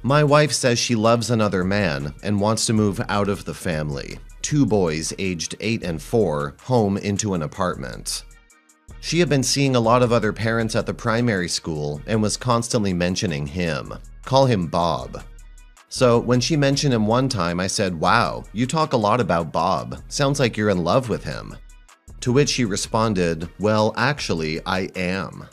My wife says she loves another man and wants to move out of the family. 2 boys aged 8 and 4 home into an apartment. She had been seeing a lot of other parents at the primary school and was constantly mentioning him. Call him Bob. So when she mentioned him one time, I said, "Wow, you talk a lot about Bob. Sounds like you're in love with him." To which she responded, "Well, actually, I am."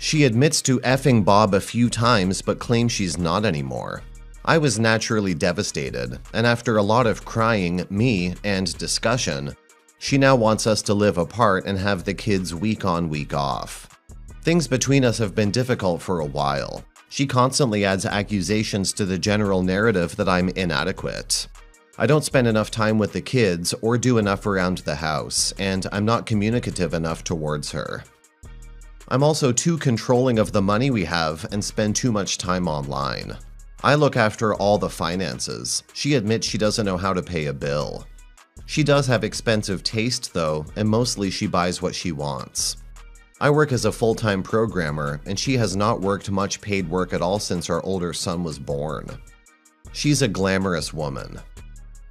She admits to effing Bob a few times but claims she's not anymore. I was naturally devastated, and after a lot of crying, me, and discussion, she now wants us to live apart and have the kids week on, week off. Things between us have been difficult for a while. She constantly adds accusations to the general narrative that I'm inadequate. I don't spend enough time with the kids or do enough around the house, and I'm not communicative enough towards her. I'm also too controlling of the money we have and spend too much time online. I look after all the finances. She admits she doesn't know how to pay a bill. She does have expensive taste though, and mostly she buys what she wants. I work as a full-time programmer, and she has not worked much paid work at all since our older son was born. She's a glamorous woman.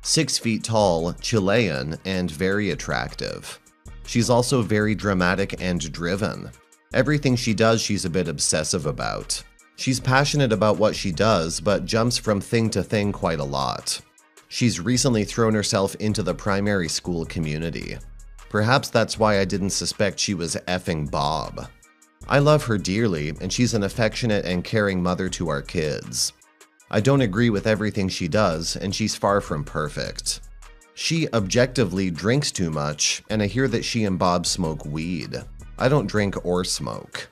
6 feet tall, Chilean, and very attractive. She's also very dramatic and driven. Everything she does, she's a bit obsessive about. She's passionate about what she does, but jumps from thing to thing quite a lot. She's recently thrown herself into the primary school community. Perhaps that's why I didn't suspect she was effing Bob. I love her dearly, and she's an affectionate and caring mother to our kids. I don't agree with everything she does, and she's far from perfect. She objectively drinks too much, and I hear that she and Bob smoke weed. I don't drink or smoke.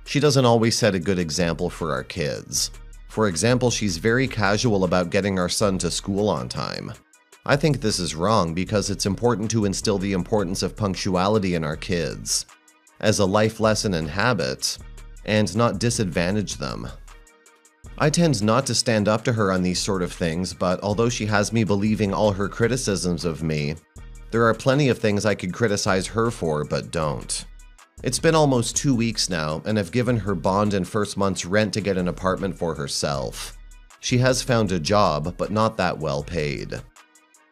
She doesn't always set a good example for our kids. For example, she's very casual about getting our son to school on time. I think this is wrong because it's important to instill the importance of punctuality in our kids as a life lesson and habit, and not disadvantage them. I tend not to stand up to her on these sort of things, but although she has me believing all her criticisms of me, there are plenty of things I could criticize her for but don't. It's been almost 2 weeks now, and I've given her bond and first month's rent to get an apartment for herself. She has found a job, but not that well paid.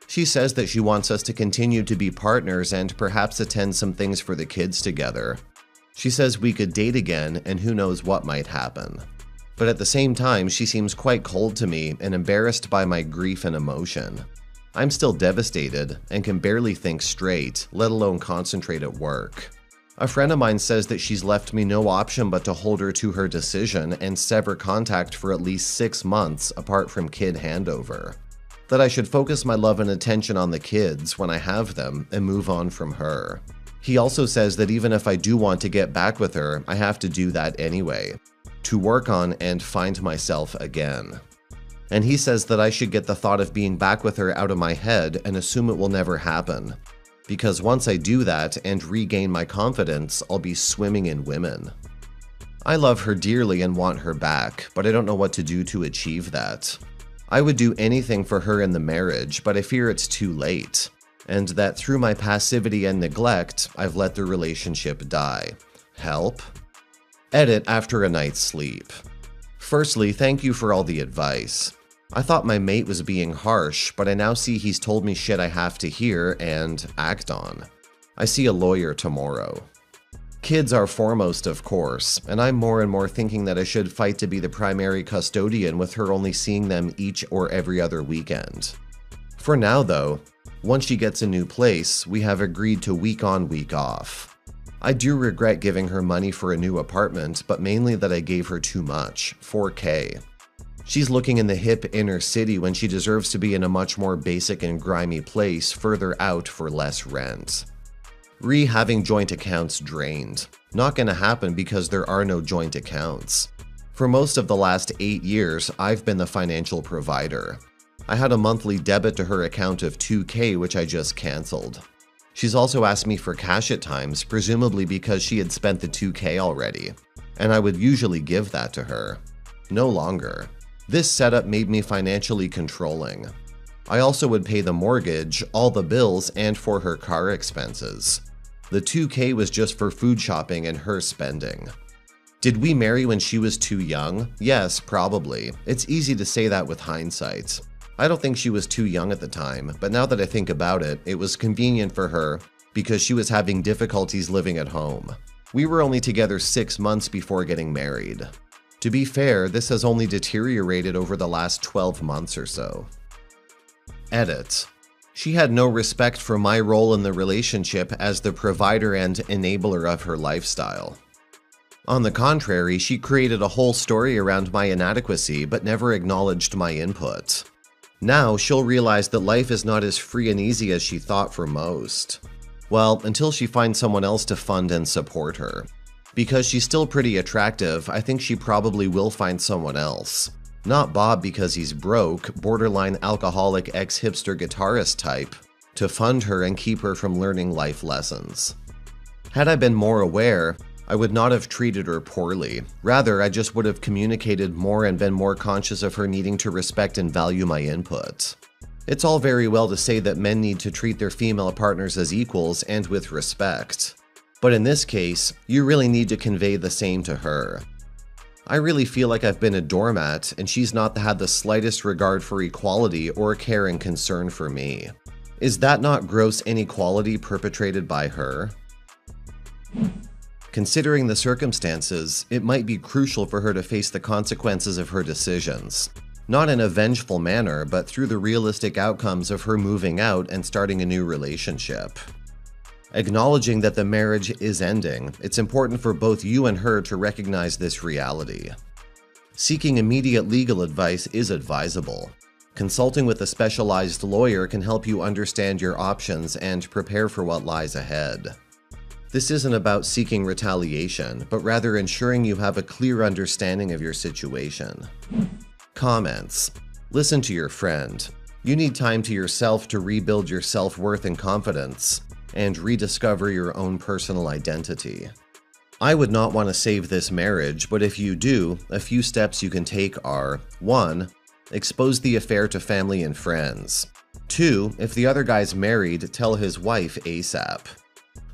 She says that she wants us to continue to be partners and perhaps attend some things for the kids together. She says we could date again, and who knows what might happen. But at the same time, she seems quite cold to me and embarrassed by my grief and emotion. I'm still devastated and can barely think straight, let alone concentrate at work. A friend of mine says that she's left me no option but to hold her to her decision and sever contact for at least 6 months apart from kid handover. That I should focus my love and attention on the kids when I have them and move on from her. He also says that even if I do want to get back with her, I have to do that anyway, to work on and find myself again. And he says that I should get the thought of being back with her out of my head and assume it will never happen, because once I do that and regain my confidence, I'll be swimming in women. I love her dearly and want her back, but I don't know what to do to achieve that. I would do anything for her in the marriage, but I fear it's too late, and that through my passivity and neglect, I've let the relationship die. Help? Edit after a night's sleep. Firstly, thank you for all the advice. I thought my mate was being harsh, but I now see he's told me shit I have to hear and act on. I see a lawyer tomorrow. Kids are foremost, of course, and I'm more and more thinking that I should fight to be the primary custodian with her only seeing them each or every other weekend. For now though, once she gets a new place, we have agreed to week on, week off. I do regret giving her money for a new apartment, but mainly that I gave her too much, $4K. She's looking in the hip inner city when she deserves to be in a much more basic and grimy place further out for less rent. Having joint accounts drained. Not gonna happen because there are no joint accounts. For most of the last 8 years, I've been the financial provider. I had a monthly debit to her account of $2K, which I just canceled. She's also asked me for cash at times, presumably because she had spent the $2K already, and I would usually give that to her. No longer. This setup made me financially controlling. I also would pay the mortgage, all the bills, and for her car expenses. The $2K was just for food shopping and her spending. Did we marry when she was too young? Yes, probably. It's easy to say that with hindsight. I don't think she was too young at the time, but now that I think about it, it was convenient for her because she was having difficulties living at home. We were only together 6 months before getting married. To be fair, this has only deteriorated over the last 12 months or so. Edit. She had no respect for my role in the relationship as the provider and enabler of her lifestyle. On the contrary, she created a whole story around my inadequacy but never acknowledged my input. Now she'll realize that life is not as free and easy as she thought for most. Well, until she finds someone else to fund and support her. Because she's still pretty attractive, I think she probably will find someone else. Not Bob because he's broke, borderline alcoholic ex-hipster guitarist type, to fund her and keep her from learning life lessons. Had I been more aware, I would not have treated her poorly. Rather, I just would have communicated more and been more conscious of her needing to respect and value my input. It's all very well to say that men need to treat their female partners as equals and with respect. But in this case, you really need to convey the same to her. I really feel like I've been a doormat and she's not had the slightest regard for equality or care and concern for me. Is that not gross inequality perpetrated by her? Considering the circumstances, it might be crucial for her to face the consequences of her decisions. Not in a vengeful manner, but through the realistic outcomes of her moving out and starting a new relationship. Acknowledging that the marriage is ending, it's important for both you and her to recognize this reality. Seeking immediate legal advice is advisable. Consulting with a specialized lawyer can help you understand your options and prepare for what lies ahead. This isn't about seeking retaliation, but rather ensuring you have a clear understanding of your situation. Comments. Listen to your friend. You need time to yourself to rebuild your self-worth and confidence, and rediscover your own personal identity. I would not want to save this marriage, but if you do, a few steps you can take are: 1. Expose the affair to family and friends. 2. If the other guy's married, tell his wife ASAP.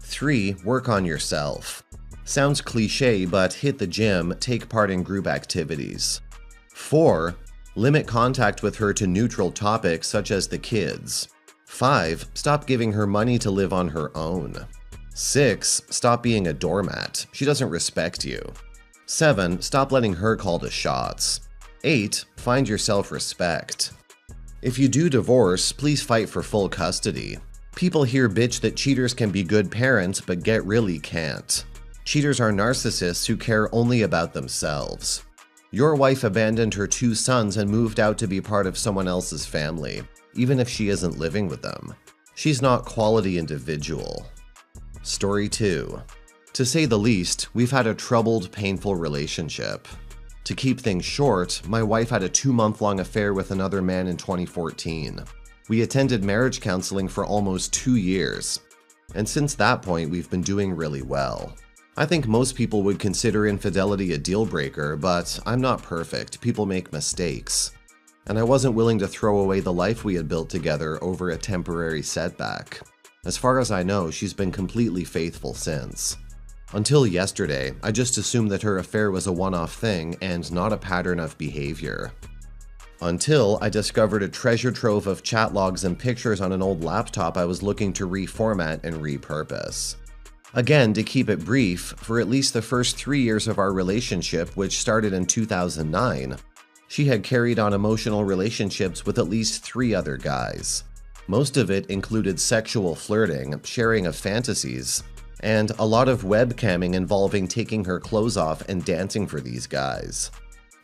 3. Work on yourself. Sounds cliche, but hit the gym, take part in group activities. 4. Limit contact with her to neutral topics such as the kids. 5. Stop giving her money to live on her own. 6. Stop being a doormat. She doesn't respect you. 7. Stop letting her call the shots. 8. Find your self-respect. If you do divorce, please fight for full custody. People here bitch that cheaters can be good parents, but get really can't. Cheaters are narcissists who care only about themselves. Your wife abandoned her 2 sons and moved out to be part of someone else's family, even if she isn't living with them. She's not quality individual. Story 2. To say the least, we've had a troubled, painful relationship. To keep things short, my wife had a 2-month-long affair with another man in 2014. We attended marriage counseling for almost 2 years, and since that point we've been doing really well. I think most people would consider infidelity a deal breaker, but I'm not perfect, people make mistakes. And I wasn't willing to throw away the life we had built together over a temporary setback. As far as I know, she's been completely faithful since. Until yesterday, I just assumed that her affair was a one-off thing and not a pattern of behavior. Until I discovered a treasure trove of chat logs and pictures on an old laptop I was looking to reformat and repurpose. Again, to keep it brief, for at least the first 3 years of our relationship, which started in 2009, she had carried on emotional relationships with at least 3 other guys. Most of it included sexual flirting, sharing of fantasies, and a lot of webcamming involving taking her clothes off and dancing for these guys.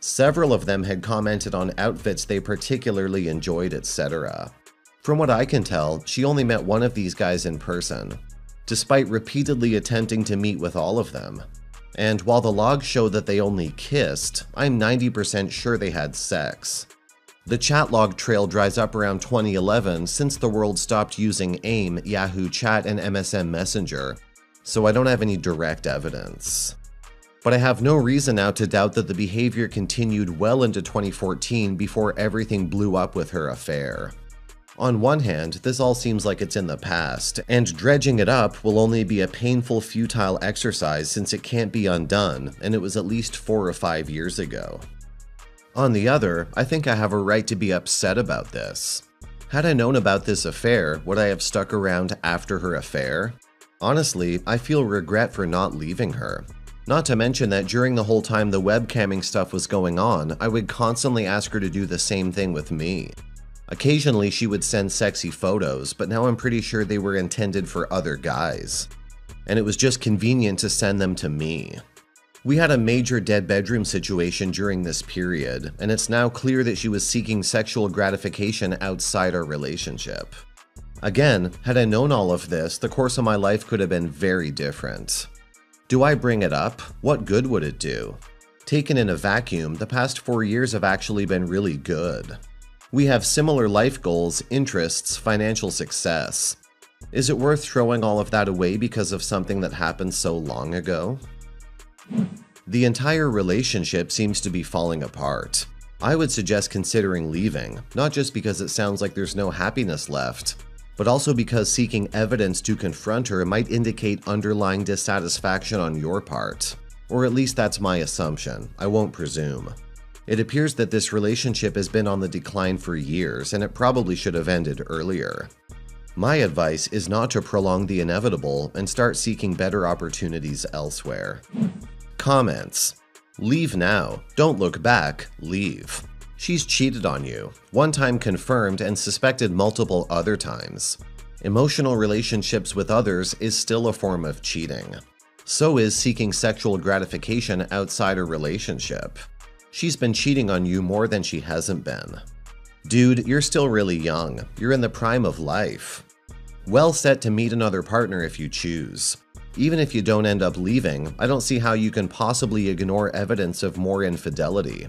Several of them had commented on outfits they particularly enjoyed, etc. From what I can tell, she only met one of these guys in person, despite repeatedly attempting to meet with all of them. And while the logs show that they only kissed, I'm 90% sure they had sex. The chat log trail dries up around 2011 since the world stopped using AIM, Yahoo Chat, and MSN Messenger, so I don't have any direct evidence. But I have no reason now to doubt that the behavior continued well into 2014 before everything blew up with her affair. On one hand, this all seems like it's in the past, and dredging it up will only be a painful, futile exercise since it can't be undone, and it was at least 4 or 5 years ago. On the other, I think I have a right to be upset about this. Had I known about this affair, would I have stuck around after her affair? Honestly, I feel regret for not leaving her. Not to mention that during the whole time the webcamming stuff was going on, I would constantly ask her to do the same thing with me. Occasionally she would send sexy photos, but now I'm pretty sure they were intended for other guys. And it was just convenient to send them to me. We had a major dead bedroom situation during this period, and it's now clear that she was seeking sexual gratification outside our relationship. Again, had I known all of this, the course of my life could have been very different. Do I bring it up? What good would it do? Taken in a vacuum, the past 4 years have actually been really good. We have similar life goals, interests, financial success. Is it worth throwing all of that away because of something that happened so long ago? The entire relationship seems to be falling apart. I would suggest considering leaving, not just because it sounds like there's no happiness left, but also because seeking evidence to confront her might indicate underlying dissatisfaction on your part. Or at least that's my assumption. I won't presume. It appears that this relationship has been on the decline for years, and it probably should have ended earlier. My advice is not to prolong the inevitable and start seeking better opportunities elsewhere. Comments. Leave now. Don't look back. Leave. She's cheated on you. One time confirmed and suspected multiple other times. Emotional relationships with others is still a form of cheating. So is seeking sexual gratification outside a relationship. She's been cheating on you more than she hasn't been. Dude, you're still really young. You're in the prime of life. Well set to meet another partner if you choose. Even if you don't end up leaving, I don't see how you can possibly ignore evidence of more infidelity.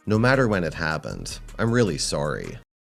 No matter when it happened, I'm really sorry.